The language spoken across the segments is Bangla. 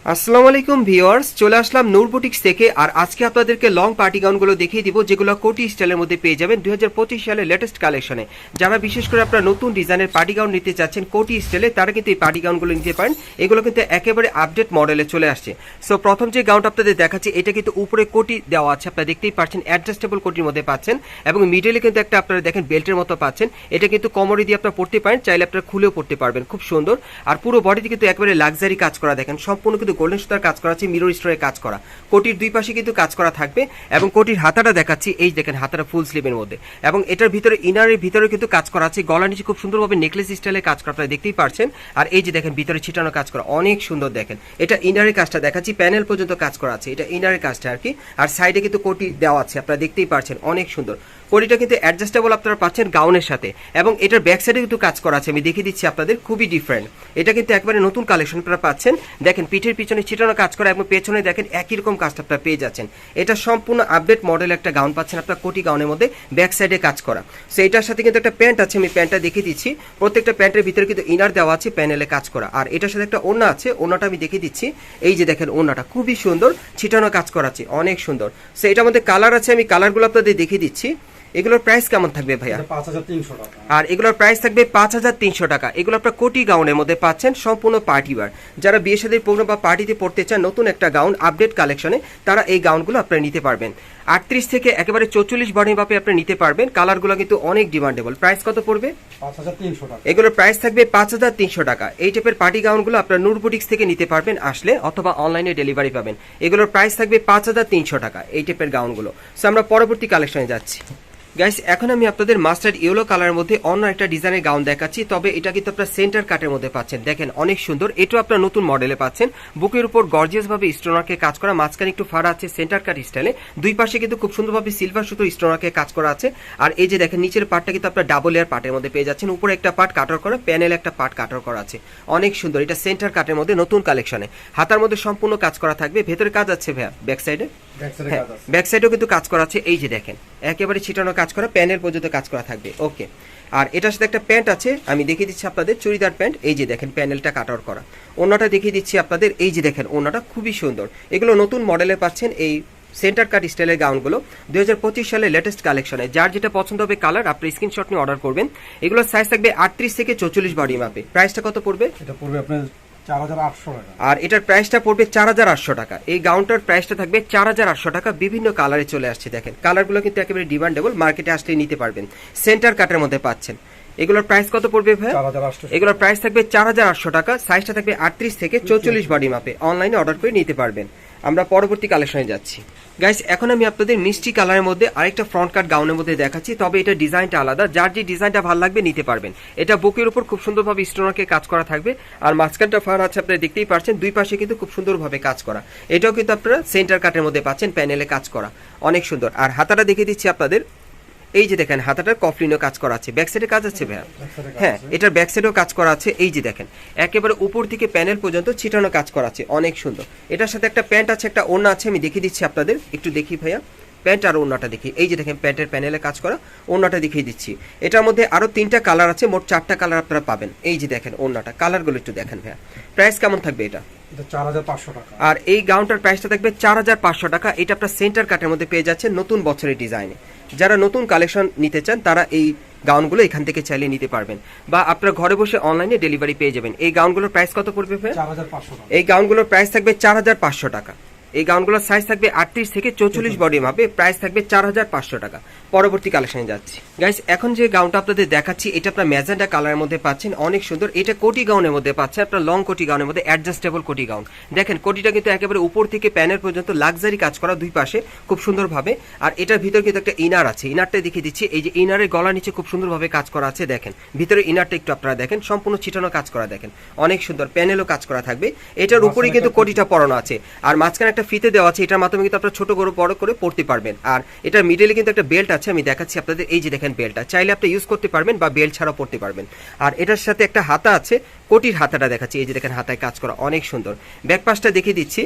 আসসালামু আলাইকুম ভিউয়ার্স, চলে আসলাম নূর বুটিক্স থেকে। আর আজকে আপনাদেরকে লং পার্টি গাউনগুলো দেখিয়ে দিব, যেগুলো কোটি স্টাইলের মধ্যে পেয়ে যাবেন 2025 সালের লেটেস্ট কালেকশনে। যারা বিশেষ করে আপনারা নতুন ডিজাইনের পার্টি গাউন নিতে চাচ্ছেন কোটি স্টাইলে, তারা কিন্তু এই পার্টি গাউনগুলো নিতে পারেন। এগুলো কিন্তু একেবারে আপডেট মডেলে চলে আসছে। সো প্রথম যে গাউনটা আপনাদের দেখাচ্ছি, এটা কিন্তু উপরে কোটি দেওয়া আছে, আপনারা দেখতেই পাচ্ছেন অ্যাডজাস্টেবল কোটির মধ্যে পাচ্ছেন, এবং মিডলে কিন্তু একটা আপনারা দেখেন বেল্টের মতো পাচ্ছেন। এটা কিন্তু কোমরে দিয়ে আপনারা পড়তে পারেন, চাইলে আপনারা খুলেও পড়তে পারবেন, খুব সুন্দর। আর পুরো বডিতে কিন্তু একেবারে লাক্সারি কাজ করা, দেখেন সম্পূর্ণ কিন্তু গোল্ডেন সুতার কাজ করা আছে, মিরর স্টোরে কাজ করা। কোটির দুই পাশে কিন্তু কাজ করা থাকবে, এবং কোটির হাতাটা দেখাচ্ছি, এই দেখেন হাতাটা ফুল স্লিভের মধ্যে, এবং এটার ভিতরে ইনারের ভিতরে কিন্তু কাজ করা আছে। গলা নিচে খুব সুন্দরভাবে নেকলেস স্টাইলে কাজ করা, আপনারা দেখতেই পারছেন। আর এই যে দেখেন ভিতরে ছিটানো কাজ করা, অনেক সুন্দর। দেখেন এটা ইনারের কাজটা দেখাচ্ছি, প্যানেল পর্যন্ত কাজ করা আছে, এটা ইনারের কাজটা আর কি। আর সাইডে কিন্তু কোটি দেওয়া আছে, আপনারা দেখতেই পারছেন, অনেক সুন্দর। কোটিটা কিন্তু অ্যাডজাস্টেবল আপনারা পাচ্ছেন গাউনের সাথে, এবং এটার ব্যাক সাইডে কিন্তু কাজ করা আছে, আমি দেখিয়ে দিচ্ছি আপনাদের, খুবই ডিফারেন্ট। এটা কিন্তু একবারে নতুন কালেকশন আপনারা পাচ্ছেন। দেখেন পিঠের পিছনে ছিটানো কাজ করা, এবং পেছনে দেখেন একই রকম কাজটা আপনারা পেয়ে যাচ্ছেন। এটা সম্পূর্ণ আপডেট মডেল একটা গাউন পাচ্ছেন আপনার কোটি গাউনের মধ্যে, ব্যাক সাইডে কাজ করা। সো এটার সাথে কিন্তু একটা প্যান্ট আছে, আমি প্যান্টটা দেখিয়ে দিচ্ছি। প্রত্যেকটা প্যান্টের ভিতরে কিন্তু ইনার দেওয়া আছে, প্যানেলে কাজ করা। আর এটার সাথে একটা ওড়না আছে, ওড়নাটা আমি দেখিয়ে দিচ্ছি। এই যে দেখেন ওড়নাটা খুবই সুন্দর, ছিটানো কাজ করা আছে, অনেক সুন্দর। সো এটার মধ্যে কালার আছে, আমি কালারগুলো আপনাদের দেখিয়ে দিচ্ছি। এগুলোর প্রাইস কেমন থাকবে ভাইয়া? 5300 টাকা। আর এগুলোর প্রাইস থাকবে 5300 টাকা। এগুলো আপনার কোটি গাউনের মধ্যে পাচ্ছেন, সম্পূর্ণ পার্টি ওয়্যার। যারা বিয়ে শাদীর প্রোগ্রাম বা পার্টিতে পড়তে চান নতুন একটা গাউন আপডেট কালেকশনে, তারা এই গাউনগুলো আপনারা নিতে পারবেন। 38 থেকে একেবারে 44 বডি মাপে আপনি নিতে পারবেন। কালারগুলো কিন্তু অনেক ডিমান্ডেবল। প্রাইস কত পড়বে? 5300 টাকা। এগুলোর প্রাইস থাকবে 5300 টাকা। এই টাইপের পার্টি গাউনগুলো আপনার নূর বুটিক্স থেকে নিতে পারবেন আসলে, অথবা অনলাইনে ডেলিভারি পাবেন। এগুলোর প্রাইস থাকবে 5300 টাকা এই টাইপের গাউনগুলো। সো আমরা পরবর্তী কালেকশনে যাচ্ছি। গাইস, এখন আমি আপনাদের মাস্টার্ড ইয়েলো কালারের মধ্যে অন্য একটা ডিজাইনের গাউন দেখাচ্ছি, তবে এটা কিন্তু আপনার সেন্টার কাটের মধ্যে পাচ্ছেন। দেখেন অনেক সুন্দর, এটাও আপনার নতুন মডেলে পাচ্ছেন। বুকের উপর গর্জিয়াস ভাবে স্টোনারকে কাজ করা, মাঝখানে একটু ফাড়া আছে সেন্টার কাট স্টাইলে। দুই পাশে কিন্তু খুব সুন্দরভাবে সিলভার সুতো স্টোনারকে কাজ করা আছে। আর এই যে দেখেন নিচের পার্টটা কিন্তু আপনার ডাবল লেয়ার পার্টের মধ্যে পেয়ে যাচ্ছেন। উপরে একটা পার্ট কাটার করা, প্যানেল একটা পার্ট কাটার করা আছে, অনেক সুন্দর। এটা সেন্টার কাটের মধ্যে নতুন কালেকশনে। হাতার মধ্যে সম্পূর্ণ কাজ করা থাকবে, ভেতরে কাজ আছে ভাইয়া ব্যাক সাইডে, ব্যাক সাইডেও কিন্তু কাজ করা আছে। এই যে দেখেন একেবারে ছিটানো কাজ করা, প্যানেল পর্যন্ত কাজ করা থাকবে। ওকে, আর এটার সাথে একটা প্যান্ট আছে, আমি দেখিয়ে দিচ্ছি আপনাদের, চুড়িদার প্যান্ট। এই যে দেখেন প্যানেলটা কাট আউট করা। ওড়নাটা দেখিয়ে দিচ্ছি আপনাদের, এই যে দেখেন ওড়নাটা খুবই সুন্দর। এগুলো নতুন মডেলে পাচ্ছেন এই সেন্টার কাট স্টাইলের গাউনগুলো 2025 সালের লেটেস্ট কালেকশনে। যার যেটা পছন্দ হবে কালার, আপনি স্ক্রিনশট নিয়ে অর্ডার করবেন। এগুলোর সাইজ থাকবে 38 থেকে 44 বডি মাপে। প্রাইসটা কত পড়বে? এটা পড়বে আপনার 4800 টাকা। আর এটার প্রাইসটা পড়বে 4800 টাকা। এই গাউনটার প্রাইসটা থাকবে 4800 টাকা। বিভিন্ন কালারে চলে আসছে, দেখেন কালারগুলো কিন্তু একেবারে ডিমান্ডেবল, মার্কেটে আসলেই নিতে পারবেন। সেন্টার কাটের মধ্যে পাচ্ছেন। এগুলোর প্রাইস কত পড়বে ভাই? 4800। এগুলোর প্রাইস থাকবে 4800 টাকা। সাইজটা থাকবে 38 থেকে 44 বডি মাপে। অনলাইনে অর্ডার করে নিতে পারবেন। আমরা পরবর্তী কালেকশনে যাচ্ছি। গাইস, এখন আমি আপনাদের মিষ্টি কালারের মধ্যে আরেকটা ফ্রন্ট কাট গাউনের মধ্যে দেখাচ্ছি, তবে এটা ডিজাইনটা আলাদা। যার যে ডিজাইনটা ভালো লাগবে নিতে পারবেন। এটা বুকের উপর খুব সুন্দরভাবে স্টোনারকে কাজ করা থাকবে, আর মাঝখানটা ফার আছে, আপনারা দেখতেই পাচ্ছেন। দুই পাশে কিন্তু খুব সুন্দরভাবে কাজ করা। এটাও কিন্তু আপনারা সেন্টার কাটের মধ্যে পাচ্ছেন, প্যানেলে কাজ করা, অনেক সুন্দর। আর হাতাটা দেখিয়ে দিচ্ছি আপনাদের, এই যে দেখেন হাতাটার কফলিনও কাজ করা আছে, ব্যাক সাইডে কাজ আছে ভাইয়া। হ্যাঁ, এটার ব্যাক সাইডেও কাজ করা আছে। এই যে দেখেন একেবারে উপর থেকে প্যানেল পর্যন্ত ছিটানো কাজ করা আছে, অনেক সুন্দর। এটার সাথে একটা প্যান্ট আছে, একটা ওড়না আছে, আমি দেখিয়ে দিচ্ছি আপনাদের, একটু দেখি ভাইয়া প্যান্ট আর ওড়নাটা দেখি। এই যে দেখেন প্যান্টের প্যানেলে কাজ করা, ওড়নাটা দেখিয়ে দিচ্ছি। এটার মধ্যে আরো 3টা কালার আছে, মোট 4টা কালার আপনারা পাবেন। এই যে দেখেন ওড়নাটা, কালারগুলো একটু দেখেন ভাইয়া। প্রাইস কেমন থাকবে এটা? এটা 4500 টাকা। আর এই গাউনটার প্রাইসটা থাকবে 4500 টাকা। এটা আপনার সেন্টার কাটের মধ্যে পেয়ে যাচ্ছেন নতুন বছরের ডিজাইনে। যারা নতুন কালেকশন নিতে চান তারা এই গাউনগুলো এখান থেকে চাইলে নিতে পারবেন, বা আপনার ঘরে বসে অনলাইনে ডেলিভারি পেয়ে যাবেন। এই গাউনগুলোর প্রাইস কত পড়বে ভাই? 4500 টাকা। এই গাউনগুলোর প্রাইস থাকবে 4500 টাকা। এই গাউনগুলোর সাইজ থাকবে 38 থেকে 44 বডি মাপে। প্রাইস থাকবে 4500 টাকা। পরবর্তী কালেকশনে যাচ্ছি। গাইস, এখন যে গাউনটা আপনাদের দেখাচ্ছি, এটা আপনার ম্যাজেন্ডা কালারের মধ্যে পাচ্ছেন, অনেক সুন্দর। এটা কোটি গাউনের মধ্যে পাচ্ছেন, আপনার লং কোটি গাউনের মধ্যে, অ্যাডজাস্টেবল কোটি গাউন। দেখেন কোটিটা কিন্তু একেবারে উপর থেকে প্যানেল পর্যন্ত লাক্সারি কাজ করা, দুই পাশে খুব সুন্দরভাবে। আর এটার ভিতর কিন্তু একটা ইনার আছে, ইনারটা দেখিয়ে দিচ্ছি। এই যে ইনারের গলা নিচে খুব সুন্দরভাবে কাজ করা আছে, দেখেন ভিতরে ইনারটা একটু আপনারা দেখেন, সম্পূর্ণ ছিটানো কাজ করা, দেখেন অনেক সুন্দর। প্যানেলও কাজ করা থাকবে। এটার উপরে কিন্তু কোটিটা পরানো আছে, আর মাঝখানে একটা ফিতে দেওয়া আছে। এটার মাধ্যমে কিন্তু আপনারা ছোট বড় করে পড়তে পারবেন। আর এটার মিডলে কিন্তু একটা বেল্ট আছে, আমি দেখাচ্ছি আপনাদের। এই যে দেখেন বেল্টটা চাইলে আপনি ইউজ করতে পারবেন, বা বেল্ট ছাড়াও পড়তে পারবেন। আর এটার সাথে একটা হাতা আছে, কোটির হাতাটা দেখাচ্ছি। এই যে দেখেন হাতায় কাজ করা, অনেক সুন্দর। ব্যাক পাশটা দেখিয়ে দিচ্ছি।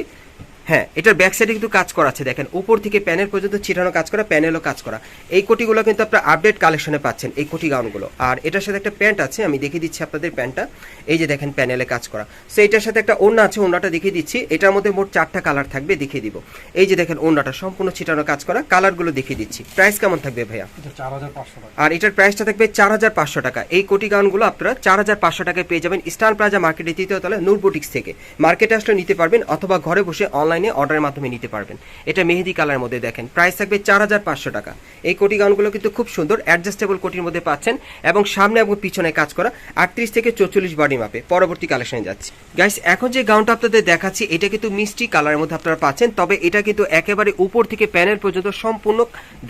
হ্যাঁ, এটার ব্যাক সাইডে কিন্তু কাজ করা আছে, দেখেন উপর থেকে প্যানেল পর্যন্ত ছিটানো কাজ করা, প্যানেলও কাজ করা। এই কোটিগুলো কিন্তু আপনারা আপডেট কালেকশনে পাচ্ছেন, এই কোটি গাউনগুলো। আর এটার সাথে একটা প্যান্ট আছে, আমি দেখিয়ে দিচ্ছি আপনাদের প্যান্টটা। এই যে দেখেন প্যানেলে কাজ করা। সো এটার সাথে একটা ওড়না আছে, ওড়নাটা দেখিয়ে দিচ্ছি। এটার মধ্যে মোট 4টা কালার থাকবে, দেখিয়ে দিব। এই যে দেখেন ওড়নাটা সম্পূর্ণ ছিটানো কাজ করা, কালারগুলো দেখিয়ে দিচ্ছি। প্রাইস কেমন থাকবে ভাইয়া? এটা 4500 টাকা। আর এটার প্রাইসটা থাকবে 4500 টাকা। এই কোটি গাউনগুলো আপনারা 4500 টাকায় পেয়ে যাবেন স্টার প্লাজা মার্কেটের 3য় তলায় নূর বুটিক্স থেকে। মার্কেটে আসলে নিতে পারবেন অথবা ঘরে বসে অনলাইনে অর্ডারের মাধ্যমে নিতে পারবেন। এটা মেহেদি কালারের মধ্যে দেখেন, প্রাইস থাকবে 4500 টাকা। এই কোটি গাউনগুলো কিন্তু খুব সুন্দর অ্যাডজাস্টেবল কোটির মধ্যে পাচ্ছেন এবং সামনে এবং পিছনে কাজ করা, 38 থেকে 44 বডি মাপে। পরবর্তী কালেকশনে যাচ্ছি গাইস। এখন যে গাউনটা আপনাদের দেখাচ্ছি এটা কিন্তু মিষ্টি কালারের মধ্যে আপনারা পাচ্ছেন, তবে এটা কিন্তু একেবারে উপর থেকে প্যানেল পর্যন্ত সম্পূর্ণ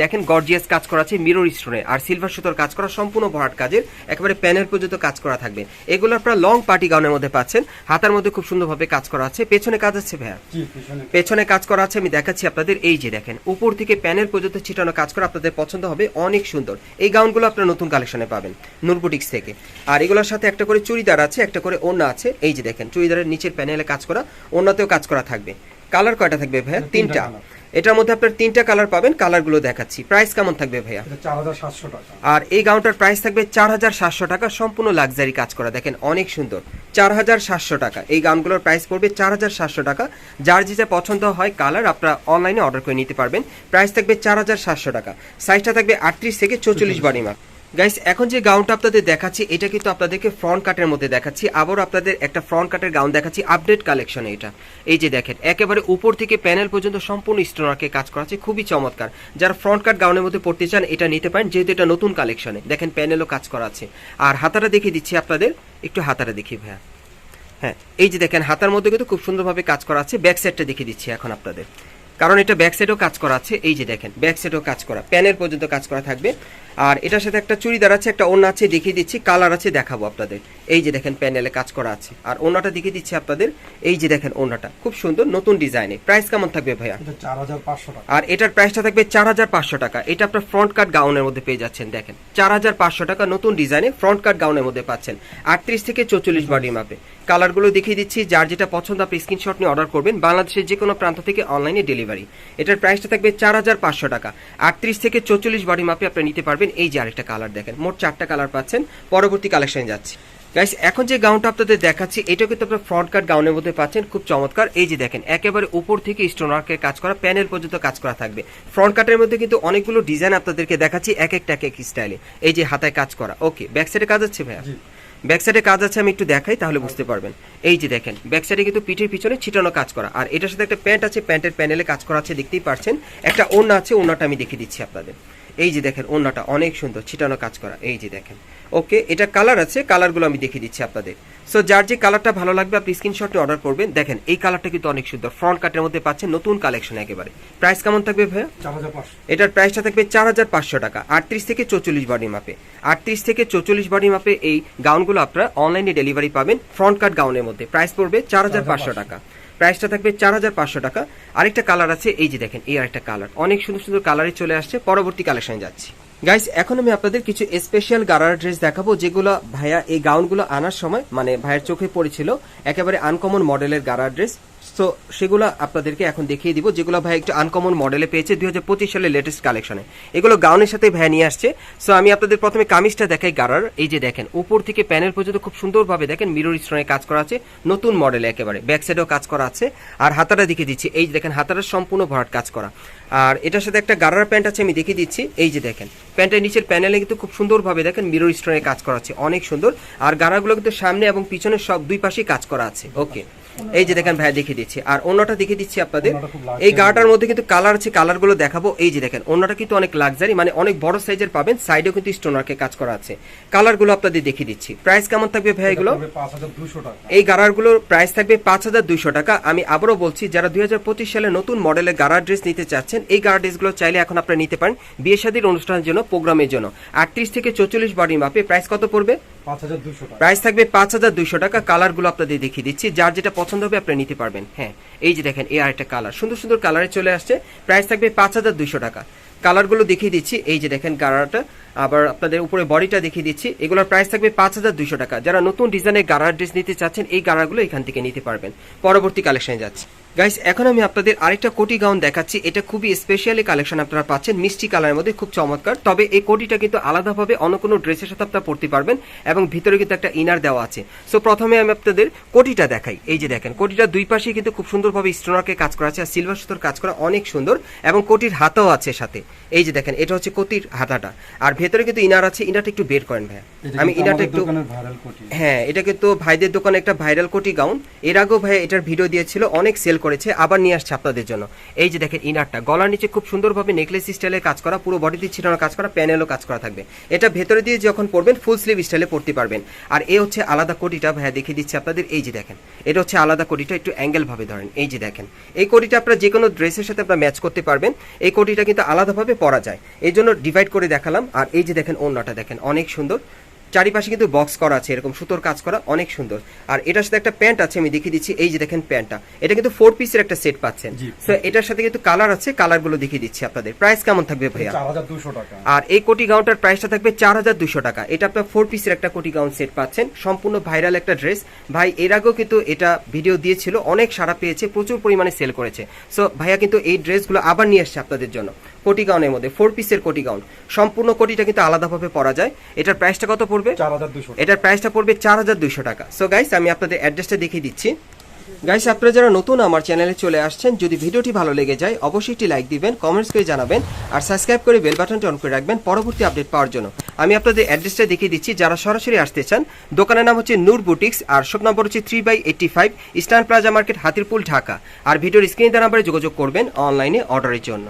দেখেন গর্জিয়াস কাজ করা আছে, মিরর স্টোনে আর সিলভার সুতোর কাজ করা, সম্পূর্ণ ভরাট কাজের, একেবারে প্যানেল পর্যন্ত কাজ করা থাকবে। এগুলো আপনারা লং পার্টি গাউনের মধ্যে পাচ্ছেন, হাতার মধ্যে খুব সুন্দরভাবে কাজ করা আছে। পেছনে কাজ আছে ভাইয়া? জি, পিছনে পেছনে কাজ করা আছে, আমি দেখাচ্ছি আপনাদের। এই যে দেখেন উপর থেকে প্যানেল পর্যন্ত ছিটানো কাজ করা, আপনাদের পছন্দ হবে, অনেক সুন্দর। এই গাউনগুলো আপনারা নতুন কালেকশনে পাবেন নূর বুটিক্স থেকে। আর এগুলোর সাথে একটা করে চুড়িদার আছে, একটা করে ওড়না আছে। এই যে দেখেন চুড়িদারের নিচের প্যানেলে কাজ করা, ওড়নাতেও কাজ করা থাকবে। কালার কয়টা থাকবে ভাইয়া? 3টা। এটার মধ্যে আপনার 3টা কালার পাবেন, কালারগুলো দেখাচ্ছি। প্রাইস কেমন থাকবে ভাইয়া? এটা 4700 টাকা। আর এই গাউনটার প্রাইস থাকবে 4700 টাকা, সম্পূর্ণ লাক্সারি কাজ করা, দেখেন অনেক সুন্দর। 4700 টাকা এই গাউনগুলোর প্রাইস পড়বে 4700 টাকা। যার যেটা পছন্দ হয় কালার আপনারা অনলাইনে অর্ডার করে নিতে পারবেন। প্রাইস থাকবে 4700 টাকা। সাইজটা থাকবে 38 থেকে 44 বডি মাপ। গাইস, এখন যে গাউনটা আপনাদের দেখাচ্ছি এটা কিন্তু আপনাদেরকে ফ্রন্ট কাটের মধ্যে দেখাচ্ছি। আবারও আপনাদের একটা ফ্রন্ট কাটের গাউন দেখাচ্ছি আপডেট কালেকশনে। এটা এই যে দেখেন একেবারে উপর থেকে প্যানেল পর্যন্ত সম্পূর্ণ স্টোনারকে কাজ করা আছে, খুবই চমৎকার। যারা ফ্রন্ট কাট গাউনের মধ্যে পড়তে চান এটা নিতে পারেন, যেহেতু এটা নতুন কালেকশনে। দেখেন প্যানেলও কাজ করা আছে। আর হাতাটা দেখিয়ে দিচ্ছি আপনাদের, একটু হাতাটা দেখি ভাইয়া। হ্যাঁ, এই যে দেখেন হাতার মধ্যে কিন্তু খুব সুন্দরভাবে কাজ করা আছে। ব্যাক সাইডটা দেখিয়ে দিচ্ছি এখন আপনাদের, কারণ এটা ব্যাক সাইডেও কাজ করা আছে। এই যে দেখেন ব্যাক সাইডেও কাজ করা, প্যানেল পর্যন্ত কাজ করা থাকবে। আর এটার সাথে একটা চুড়িদার আছে, একটা ওড়না আছে, দেখিয়ে দিচ্ছি। কালার আছে, দেখাবো আপনাদের। এই যে দেখেন প্যানেলে কাজ করা আছে। আর ওড়নাটা দেখিয়ে দিচ্ছি আপনাদের। এই যে দেখেন ওড়নাটা খুব সুন্দর নতুন ডিজাইনে। প্রাইস কেমন থাকবে ভাইয়া? এটা 4500 টাকা। আর এটার প্রাইসটা থাকবে 4500 টাকা। এটা আপনার ফ্রন্ট কাট গাউনের মধ্যে পেয়ে যাচ্ছেন, দেখেন 4500 টাকা নতুন ডিজাইনে ফ্রন্ট কাট গাউনের মধ্যে পাচ্ছেন, 38 থেকে 44 বডি মাপে। কালারগুলো দেখিয়ে দিচ্ছি, যার যেটা পছন্দ আপনি স্ক্রিনশট নিয়ে অর্ডার করবেন। বাংলাদেশের যে কোনো প্রান্ত থেকে অনলাইনে ডেলিভারি। এটার প্রাইসটা থাকবে 4500 টাকা, 38 থেকে 44 বডি মাপে আপনি নিতে পারবেন। এই যে আরেকটা কালার দেখেন, মোট 4টা কালার পাচ্ছেন। পরবর্তী কালেকশনে যাচ্ছি গাইস। এখন যে গাউনটা আপনাদের দেখাচ্ছি এটা কিন্তু আপনার ফ্রন্ট কাট গাউনের মধ্যে পাচ্ছেন, খুব চমৎকার। এই যে দেখেন একেবারে উপর থেকে স্টোনারকে কাজ করা, প্যানেল পর্যন্ত কাজ করা থাকবে। ফ্রন্ট কাটের মধ্যে কিন্তু অনেকগুলো ডিজাইন আপনাদেরকে দেখাচ্ছি, এক একটা এক এক স্টাইলে। এই যে হাতায় কাজ করা। ওকে, ব্যাক সাইডে কাজ আছে ভাইয়া? জি, ব্যাক সাইডে কাজ আছে, আমি একটু দেখাই তাহলে বুঝতে পারবেন। এই যে দেখেন ব্যাক সাইডে কিন্তু পিঠের পিছনে ছিটানো কাজ করা। আর এটার সাথে একটা প্যান্ট আছে, প্যান্টের প্যানেলে কাজ করা আছে, দেখতেই পাচ্ছেন। একটা ওড়না আছে, ওড়নাটা আমি দেখিয়ে দিচ্ছি আপনাদের। এই যে দেখেন ওড়নাটা অনেক সুন্দর ছিটানো কাজ করা। এই যে দেখেন ওকে, এটা কালার আছে, কালারগুলো আমি দেখিয়ে দিচ্ছি আপনাদের। সো যার যে কালারটা ভালো লাগবে আপনি স্ক্রিনশট নিয়ে অর্ডার করবেন। দেখেন এই কালারটা কিন্তু অনেক সুন্দর, ফ্রন্ট কাটের মধ্যে পাচ্ছেন, নতুন কালেকশন একেবারে। প্রাইস কেমন থাকবে ভাইয়া? 4500। এটার প্রাইসটা থাকবে 4500 টাকা, 38 থেকে 44 বডি মাপে। 38 থেকে 44 বডি মাপে এই গাউনগুলো আপনারা অনলাইনে ডেলিভারি পাবেন ফ্রন্ট কাট গাউনের মধ্যে। প্রাইস পড়বে 4500 টাকা। প্রাইসটা থাকবে 4500 টাকা। আরেকটা কালার আছে, এই যে দেখেন এই আরেকটা কালার, অনেক সুন্দর সুন্দর কালারে চলে আসছে। পরবর্তী কালেকশনে যাচ্ছি গাইস। এখন আমি আপনাদের কিছু স্পেশাল গারারা ড্রেস দেখাবো, যেগুলো ভাইয়া এই গাউনগুলো আনার সময় মানে ভাইয়ের চোখে পড়েছিল, একেবারে আনকমন মডেলের গারারা ড্রেস। সো সেগুলো আপনাদেরকে এখন দেখিয়ে দিব, যেগুলো ভাই একটু আনকমন মডেলে পেয়েছে 2025 সালের লেটেস্ট কালেকশনে। এগুলো গাউনের সাথে ভাই নিয়ে আসছে। সো আমি আপনাদের প্রথমে কামিজটা দেখাই গারার। এই যে দেখেন উপর থেকে প্যানেল পর্যন্ত খুব সুন্দরভাবে দেখেন মিরর স্টোনে কাজ করা আছে, নতুন মডেলে একেবারে। ব্যাক সাইডেও কাজ করা আছে। আর হাতাটা দেখিয়ে দিচ্ছি, এই যে দেখেন হাতাটা সম্পূর্ণ ভরাট কাজ করা। আর এটার সাথে একটা গারার প্যান্ট আছে, আমি দেখিয়ে দিচ্ছি। এই যে দেখেন প্যান্টের নিচের প্যানেলে কিন্তু খুব সুন্দরভাবে দেখেন মিরর স্টোনে কাজ করা আছে, অনেক সুন্দর। আর গারাগুলো কিন্তু সামনে এবং পিছনে সব দুই পাশেই কাজ করা আছে। ওকে, এই যে দেখেন ভাইয়া দেখিয়ে দিচ্ছি। আর অন্যটা দেখিয়ে দিচ্ছি আপনাদের। এই গাটার মধ্যে কিন্তু কালার আছে, কালারগুলো দেখাবো। এই যে দেখেন অন্যটা কিন্তু অনেক লাক্সারি, মানে অনেক বড় সাইজের পাবেন। সাইডেও কিন্তু স্টোনারকে কাজ করা আছে। কালারগুলো আপনাদের দেখিয়ে দিচ্ছি। প্রাইস কেমন থাকবে ভাইয়া এগুলো? 5200 টাকা। এই গারারগুলোর প্রাইস থাকবে 5200 টাকা। আমি আবারও বলছি, যারা 2025 সালে নতুন মডেলের গারার ড্রেস নিতে চাচ্ছেন, এই গারার ড্রেসগুলো চাইলে এখন আপনারা নিতে পারেন বিয়ে শাদীর অনুষ্ঠানের জন্য, প্রোগ্রামের জন্য। 38 থেকে 44 বডি মাপে। প্রাইস কত পড়বে? 5200 টাকা। প্রাইস থাকবে 5200 টাকা। কালারগুলো আপনাদের দেখিয়ে দিচ্ছি, যার যেটা পছন্দ হবে আপনি নিতে পারবেন। হ্যাঁ, এই যে দেখেন এই আরেকটা কালার, সুন্দর সুন্দর কালারে চলে আসছে। প্রাইস থাকবে 5200 টাকা। কালারগুলো দেখিয়ে দিচ্ছি। এই যে দেখেন গারাটা আবার আপনাদের উপরে বডিটা দেখিয়ে দিচ্ছি, এগুলোর প্রাইস থাকবে 5200 টাকা। যারা নতুন ডিজাইনের গারার ড্রেস নিতে চাচ্ছেন এই গারাগুলো এখান থেকে নিতে পারবেন। পরবর্তী কালেকশনে যাচ্ছি গাইস, এখন আমি আপনাদের আরেকটা কোটি গাউন দেখাচ্ছি। এটা খুবই স্পেশালি কালেকশন আপনারা পাচ্ছেন, মিষ্টি কালারের মধ্যে, খুব চমৎকার। তবে এই কোটিটা কিন্তু আলাদাভাবে অন্য কোনো ড্রেসের সাথে আপনারা পরতে পারবেন এবং ভিতরে কিন্তু একটা ইনার দেওয়া আছে। সো প্রথমে আমি আপনাদের কোটিটা দেখাই। এই যে দেখেন, কোটিটা দুই পাশে কিন্তু খুব সুন্দরভাবে স্টোনারকে কাজ করা আছে আর সিলভার সুতোর কাজ করা, অনেক সুন্দর। এবং কোটির হাতাও আছে সাথে। এই যে দেখেন, এটা হচ্ছে কোটির হাতাটা, আর ভেতরে কিন্তু ইনার আছে। ইনারটা একটু বের করেন ভাইয়া, আমি ইনারটা একটু, হ্যাঁ এটা কিন্তু ভাইদের দোকানে একটা ভাইরাল কোটি গাউন, এর আগেও ভাই এটার ভিডিও দিয়েছিল, অনেক সেল করেছে, আবার নিয়ে আসছে আপনাদের জন্য। এই যে দেখেন ইনারটা, গলার নিচে খুব সুন্দরভাবে নেকলেস স্টাইলে কাজ করা, পুরো বডিতে ছিটানো কাজ করা, প্যানেলও কাজ করা থাকবে। এটা ভেতরে দিয়ে যখন পরবেন ফুল স্লিভ স্টাইলে পরতে পারবেন। আর এ হচ্ছে আলাদা কোটিটা, ভাইয়া দেখিয়ে দিচ্ছে আপনাদের। এই যে দেখেন, এটা হচ্ছে আলাদা কোটিটা, একটু অ্যাঙ্গেল ভাবে ধরেন। এই যে দেখেন, এই কোটিটা আপনারা যে কোনো ড্রেসের সাথে আপনারা ম্যাচ করতে পারবেন। এই কোটিটা কিন্তু আলাদাভাবে পরা যায়, এই জন্য ডিভাইড করে দেখালাম। আর এই যে দেখেন ওড়নাটা দেখেন, অনেক সুন্দর, চারিপাশে কিন্তু বক্স করা আছে, এরকম সুতোর কাজ করা, অনেক সুন্দর। আর এটার সাথে একটা প্যান্ট আছে, আমি দেখিয়ে দিচ্ছি। এই যে দেখেন প্যান্টটা, এটা কিন্তু 4 পিসের একটা সেট পাচ্ছেন। সো এটার সাথে কিন্তু কালার আছে, কালারগুলো দেখিয়ে দিচ্ছি আপনাদের। প্রাইস কেমন থাকবে ভাইয়া? 4200 টাকা। আর এই কোটি গাউনটার প্রাইসটা থাকবে 4200 টাকা। এটা আপনার 4 পিসের একটা কোটি গাউন সেট পাচ্ছেন, সম্পূর্ণ ভাইরাল একটা ড্রেস। ভাই এর আগেও কিন্তু এটা ভিডিও দিয়েছিল, অনেক সাড়া পেয়েছে, প্রচুর পরিমাণে সেল করেছে। সো ভাইয়া কিন্তু এই ড্রেসগুলো আবার নিয়ে আসছে আপনাদের জন্য, কোটি গাউনের মধ্যে 4 পিসের কোটি গাউন। সম্পূর্ণ কোটিটা কিন্তু আলাদাভাবে পরা যায়। এটার প্রাইসটা কত পড়বে? 4200। এটার প্রাইসটা পড়বে 4200 টাকা। সো গাইস, আমি আপনাদের অ্যাড্রেসটা দেখিয়ে দিচ্ছি। গাইস, আপনারা যারা নতুন আমার চ্যানেলে চলে আসছেন, যদি ভিডিওটি ভালো লেগে যায় অবশ্যই একটি লাইক দিবেন, কমেন্টস করে জানাবেন, আর সাবস্ক্রাইব করে বেল বাটনটা অন করে রাখবেন পরবর্তী আপডেট পাওয়ার জন্য। আমি আপনাদের অ্যাড্রেসটা দেখিয়ে দিচ্ছি। যারা সরাসরি আসতে চান, দোকানের নাম হচ্ছে নূর বুটিক্স, আর শপ নম্বর হচ্ছে 3/85 eastern plaza market, Hatirpool, Dhaka. আর ভিডিওর স্ক্রিনে দেওয়া নাম্বারে যোগাযোগ করবেন অনলাইনে অর্ডারের জন্য।